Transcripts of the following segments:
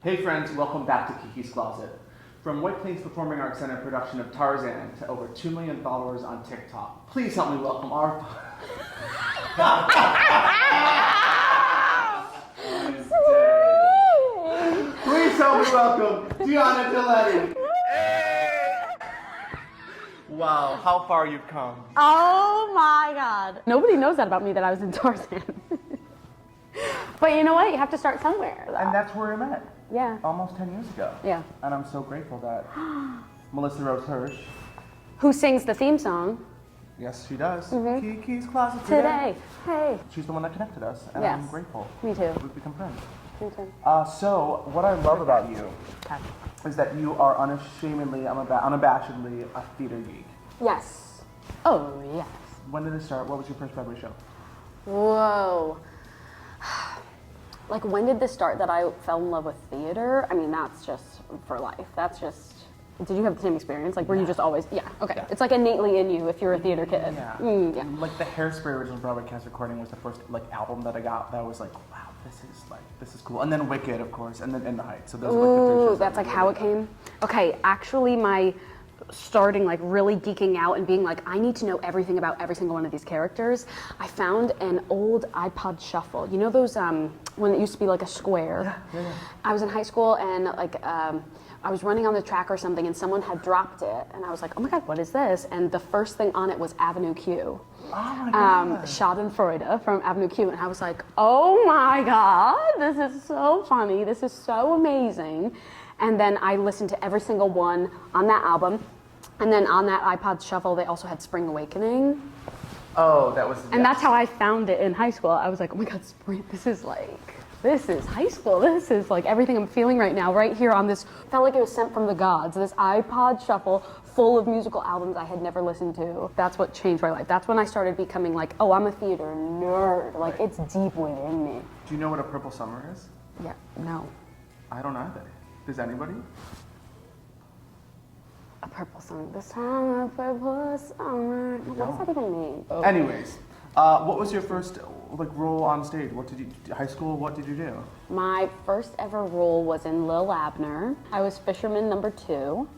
Hey friends, welcome back to Kiki's Closet. From White Plains Performing Arts Center production of Tarzan to over 2 million followers on TikTok, please help me welcome our... Please help me welcome Deanna Giulietti. Wow, how far you've come. Oh my God. Nobody knows that about me, that I was in Tarzan. But you know what? You have to start somewhere, though. And that's where we met. Yeah. Almost 10 years ago. Yeah. And I'm so grateful that Melissa Rose Hirsch, who sings the theme song. Yes, she does. Mm-hmm. Kiki's Closet Today. Hey. She's the one that connected us, and Yes. I'm grateful. Me too. We've become friends. Me too. So, what I love about you is that you are unashamedly, unabashedly a theater geek. Yes. Oh, yes. When did it start? What was your first Broadway show? Whoa. Like, when did this start that I fell in love with theater? I mean, that's just for life. That's just... Did you have the same experience? Like, were you just always... Yeah, okay. Yeah. It's like innately in you if you're a theater kid. Yeah. Yeah. Like, the Hairspray original Broadway cast recording was the first, album that I got that was like, wow, this is cool. And then Wicked, of course, and then In the Heights. So those are like the three shows. That's like how it came? Okay, actually, my starting like really geeking out and being like, I need to know everything about every single one of these characters. I found an old iPod Shuffle. You know those, when it used to be like a square? Yeah. I was in high school and I was running on the track or something and someone had dropped it and I was like, oh my God, what is this? And the first thing on it was Avenue Q. Oh my God. Schadenfreude from Avenue Q. And I was like, oh my God, this is so funny. This is so amazing. And then I listened to every single one on that album. And then on that iPod Shuffle, they also had Spring Awakening. Oh, that was... And that's how I found it in high school. I was like, oh my God, Spring, this is high school. This is like everything I'm feeling right now, right here on this, felt like it was sent from the gods, this iPod Shuffle full of musical albums I had never listened to. That's what changed my life. That's when I started becoming like, oh, I'm a theater nerd. Like, it's deep within me. Do you know what a purple summer is? Yeah, no. I don't either. Does anybody? A purple summer. The song of purple summer. What does that even mean? Oh. Anyways, what was your first role on stage? High school, what did you do? My first ever role was in Lil Abner. I was fisherman number 2.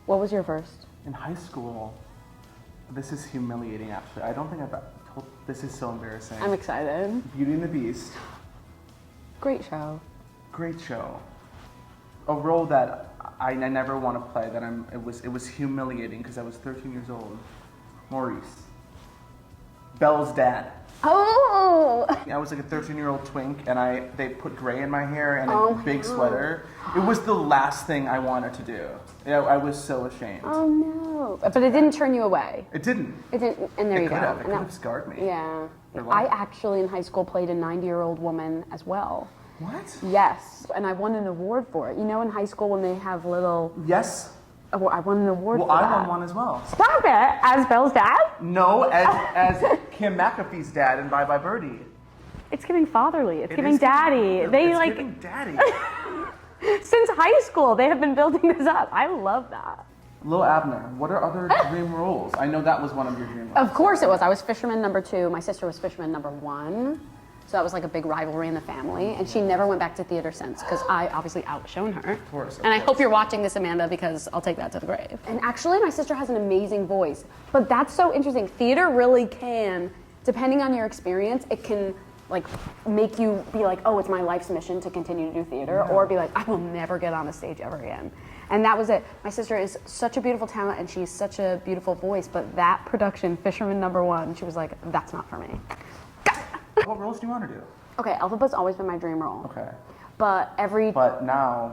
What was your first? In high school, this is humiliating actually. I don't think I've told, this is so embarrassing. I'm excited. Beauty and the Beast. Great show. Great show. A role that I never want to play, it was humiliating because I was 13 years old. Maurice. Belle's dad. Oh! I was like a 13-year-old twink and they put gray in my hair and a big sweater. It was the last thing I wanted to do. I was so ashamed. Oh no. But it didn't turn you away. It didn't. It didn't, and there you go. It could have scarred me. Yeah. I actually in high school played a 90-year-old woman as well. What? Yes, and I won an award for it. You know in high school when they have little... Yes. Oh, I won an award for that. Well, I won one as well. Stop it! As Belle's dad? No, as Kim McAfee's dad in Bye Bye Birdie. It's giving fatherly. It's giving daddy. It's giving daddy. Since high school, they have been building this up. I love that. Lil Abner, what are other dream roles? I know that was one of your dream roles. Of course it was. I was fisherman number 2. My sister was fisherman number 1. So that was like a big rivalry in the family. And she never went back to theater since because I obviously outshone her. Of course. And I hope you're watching this, Amanda, because I'll take that to the grave. And actually, my sister has an amazing voice. But that's so interesting. Theater really can, depending on your experience, it can like make you be like, oh, it's my life's mission to continue to do theater, or be like, I will never get on a stage ever again. And that was it. My sister is such a beautiful talent and she's such a beautiful voice, but that production, Fisherman number 1, she was like, that's not for me. What roles do you want to do? Okay, Elphaba's always been my dream role. Okay. But now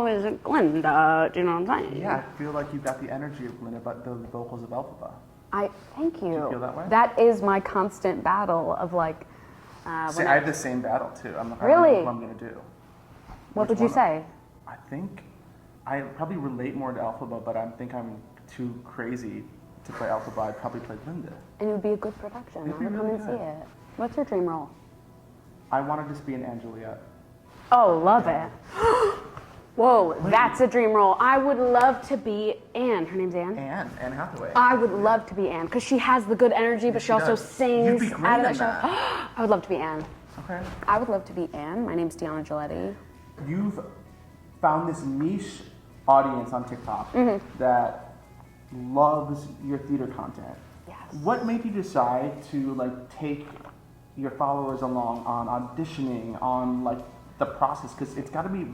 is it Glinda, do you know what I'm saying? Yeah, I feel like you've got the energy of Glinda, but the vocals of Elphaba. Thank you. Do you feel that way? That is my constant battle of like... See, I have the same battle too. I'm like, really? I don't know what I'm going to do. What would you say? I think I probably relate more to Elphaba, but I think I'm too crazy to play Elphaba. I'd probably play Glinda. And it would be a good production. I would come and see it. What's your dream role? I wanted to be in Anne Juliet. Oh, love it. Whoa, that's a dream role. I would love to be Anne. Her name's Anne? Anne Hathaway. I would love to be Anne because she has the good energy, but she also sings You'd be great out of in that show. I would love to be Anne. Okay. I would love to be Anne. My name's Deanna Giulietti. you've found this niche audience on TikTok that loves your theater content. Yes. What made you decide to like take your followers along on auditioning, on like the process? Because it's got to be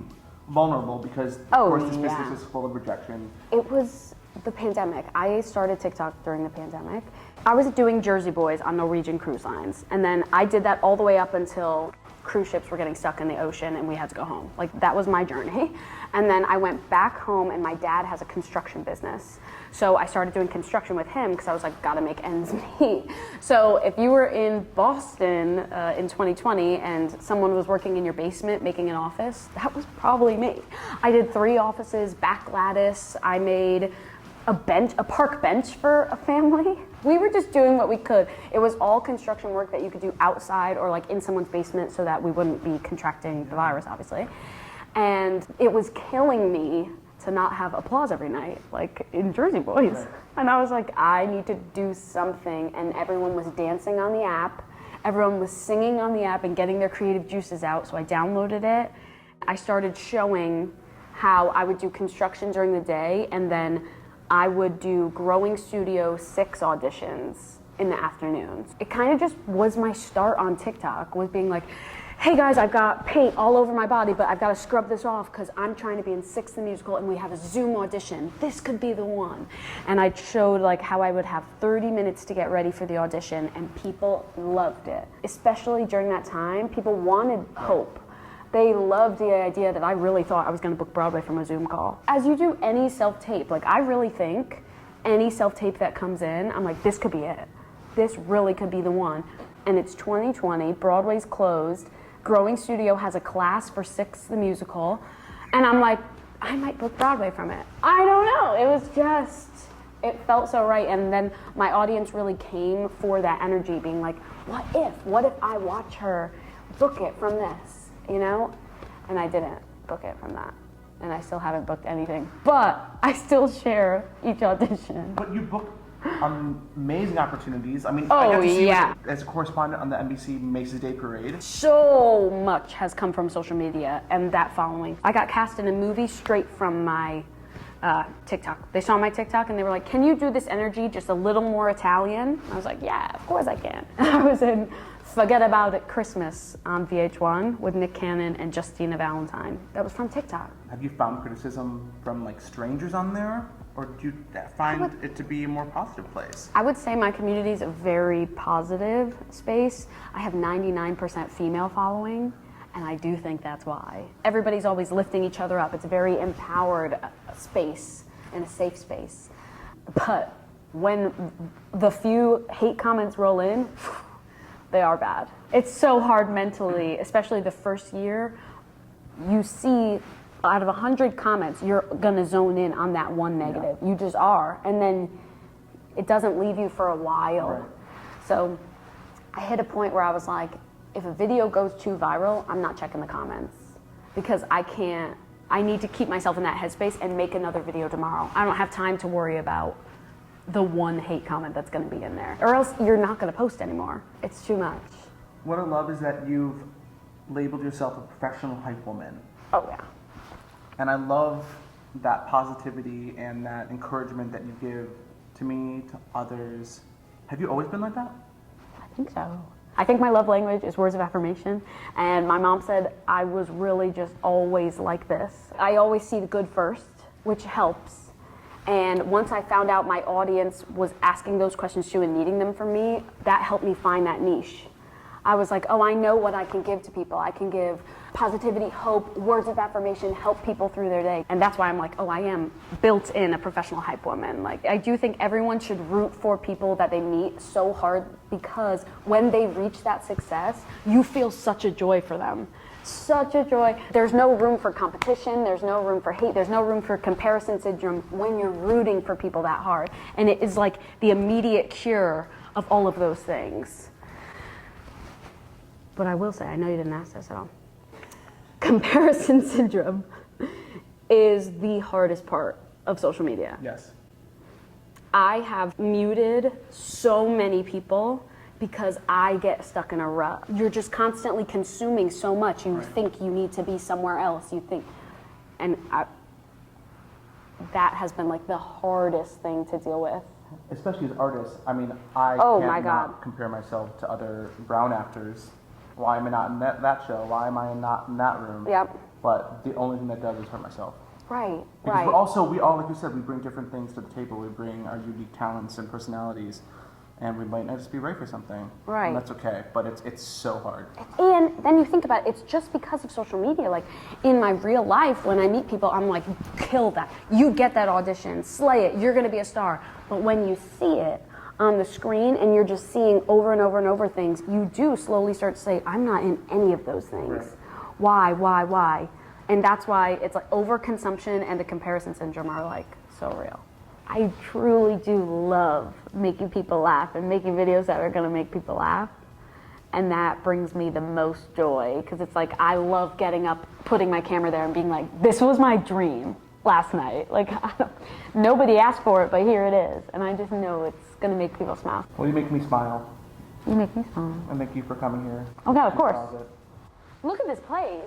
vulnerable because of course this business is full of rejection. It was the pandemic. I started TikTok during the pandemic. I was doing Jersey Boys on Norwegian cruise lines, and then I did that all the way up until cruise ships were getting stuck in the ocean and we had to go home. Like, that was my journey. And then I went back home, and my dad has a construction business. So I started doing construction with him because I was like, gotta make ends meet. So if you were in Boston in 2020 and someone was working in your basement making an office, that was probably me. I did 3 offices, back lattice. I made a park bench for a family. We were just doing what we could. It was all construction work that you could do outside or like in someone's basement so that we wouldn't be contracting the virus, obviously. And it was killing me to not have applause every night, like in Jersey Boys. Right. And I was like, I need to do something. And everyone was dancing on the app. Everyone was singing on the app and getting their creative juices out. So I downloaded it. I started showing how I would do construction during the day, and then I would do Growing Studio 6 auditions in the afternoons. It kind of just was my start on TikTok, was being like, hey guys, I've got paint all over my body, but I've got to scrub this off because I'm trying to be in 6 the musical and we have a Zoom audition. This could be the one. And I showed like how I would have 30 minutes to get ready for the audition, and people loved it. Especially during that time, people wanted hope. They loved the idea that I really thought I was going to book Broadway from a Zoom call. As you do any self-tape, like I really think any self-tape that comes in, I'm like, this could be it. This really could be the one. And it's 2020, Broadway's closed, Growing Studio has a class for 6 the musical, and I'm like, I might book Broadway from it. I don't know, it was just, it felt so right. And then my audience really came for that energy, being like, what if I watch her book it from this? You know? And I didn't book it from that. And I still haven't booked anything. But I still share each audition. But you book amazing opportunities. I mean, I got to see you as a correspondent on the NBC Macy's Day Parade. So much has come from social media and that following. I got cast in a movie straight from my TikTok. They saw my TikTok and they were like, can you do this energy just a little more Italian? I was like, yeah, of course I can. I was in Forget About It Christmas on VH1 with Nick Cannon and Justina Valentine. That was from TikTok. Have you found criticism from like strangers on there? Or do you find it to be a more positive place? I would say my community is a very positive space. I have 99% female following, and I do think that's why. Everybody's always lifting each other up. It's a very empowered space and a safe space. But when the few hate comments roll in, they are bad. It's so hard mentally, especially the first year. You see, out of 100 comments, you're gonna zone in on that one negative. Yeah. You just are. And then it doesn't leave you for a while. Right. So I hit a point where I was like, if a video goes too viral, I'm not checking the comments. Because I need to keep myself in that headspace and make another video tomorrow. I don't have time to worry about the one hate comment that's gonna be in there. Or else you're not gonna post anymore. It's too much. What I love is that you've labeled yourself a professional hype woman. Oh yeah. And I love that positivity and that encouragement that you give to me, to others. Have you always been like that? I think so. I think my love language is words of affirmation. And my mom said I was really just always like this. I always see the good first, which helps. And once I found out my audience was asking those questions too and needing them from me, that helped me find that niche. I was like, oh, I know what I can give to people. I can give positivity, hope, words of affirmation, help people through their day. And that's why I'm like, oh, I am built in a professional hype woman. Like, I do think everyone should root for people that they meet so hard, because when they reach that success, you feel such a joy for them. Such a joy. There's no room for competition. There's no room for hate. There's no room for comparison syndrome when you're rooting for people that hard. And it is like the immediate cure of all of those things. But I will say, I know you didn't ask this at all. Comparison syndrome is the hardest part of social media. Yes. I have muted so many people because I get stuck in a rut. You're just constantly consuming so much. You think you need to be somewhere else. You think, that has been like the hardest thing to deal with. Especially as artists. I mean, I can't not compare myself to other brown actors. Why am I not in that show? Why am I not in that room? Yep. But the only thing that does is hurt myself. Right, because we all, like you said, we bring different things to the table. We bring our unique talents and personalities, and we might not just be right for something. Right. And that's okay, but it's so hard. And then you think about it, it's just because of social media. Like, in my real life, when I meet people, I'm like, kill that. You get that audition, slay it, you're gonna be a star. But when you see it on the screen and you're just seeing over and over and over things, you do slowly start to say, I'm not in any of those things. Right. Why? And that's why it's like overconsumption and the comparison syndrome are like so real. I truly do love making people laugh and making videos that are gonna make people laugh. And that brings me the most joy, because it's like I love getting up, putting my camera there and being like, this was my dream last night. Like, nobody asked for it, but here it is. And I just know it's gonna make people smile. Well, you make me smile. You make me smile. And thank you for coming here. Oh God, of course. Look at this place.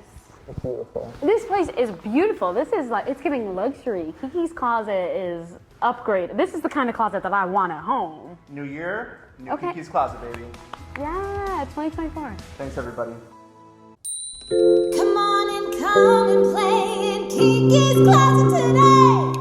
It's beautiful. This place is beautiful. This is like, it's giving luxury. Kiki's closet is upgraded. This is the kind of closet that I want at home. New year, new Kiki's closet, baby. Yeah, 2024. Thanks, everybody. Come on and come and play in Kiki's closet today.